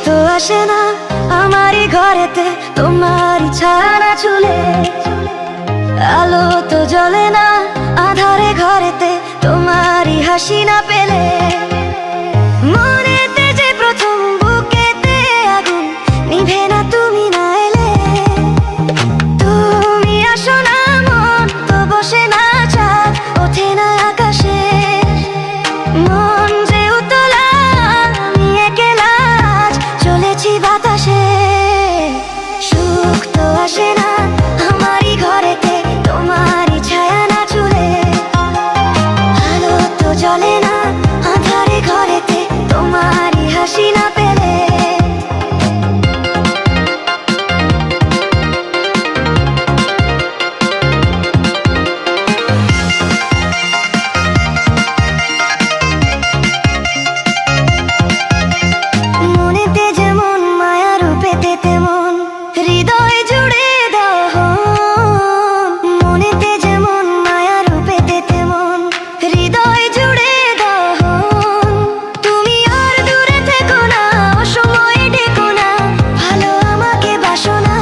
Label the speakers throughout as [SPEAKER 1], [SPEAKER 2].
[SPEAKER 1] তো আসে না আমারই ঘরেতে তোমারই ছায়া চুলে, আলো তো জ্বলে না আধারে ঘরেতে তোমারই হাসি না পেলে। মনেতে যে প্রথম বুকেতে আগুন নিভে না তুমি না এলে। তুমি আসো না মন তো বসে না চাঁদ ওঠে না আকাশে। মন যে উতলা আমি একলা আজ চলেছি বাতাসে। সুখ তো আসে না আমারই ঘরেতে তোমারই ছায়া না চুলে, আলো তো জ্বলে না আধারে ঘরেতে তোমারই হাসি না পেলে। মনেতে যেমন মায়া রূপেতে তেমন হৃদয় জুড়ে দহন। মনেতে যেমন মায়া রূপেতে তেমন হৃদয় জুড়ে দহন। তুমি আর দূরে থেকো না অসময়ে ডেকো না ভালো আমাকে বাসো না।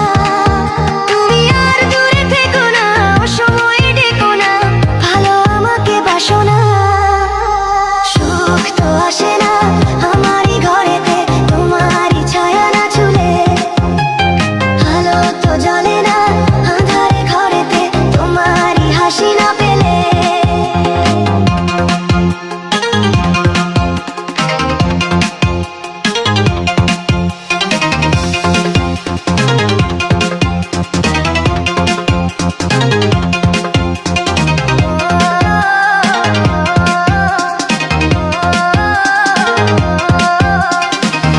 [SPEAKER 1] তুমি আর দূরে থেকো না অসময়ে ডেকো না ভালো আমাকে বাসো না। সুখ তো আসে না আমারই ঘরেতে তোমারই ছায়া না চুলে, আলো তো জ্বলে না আঁধারে ঘরেতে তোমারই হাসি না পেলে।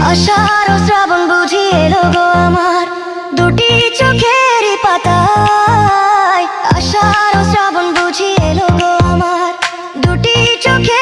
[SPEAKER 1] আষাঢ় ও শ্রাবণ বুঝি এলো গো আমার দুটি চোখেরই পাতায়। আষাঢ় ও শ্রাবণ বুঝি এলো গো আমার দুটি চোখের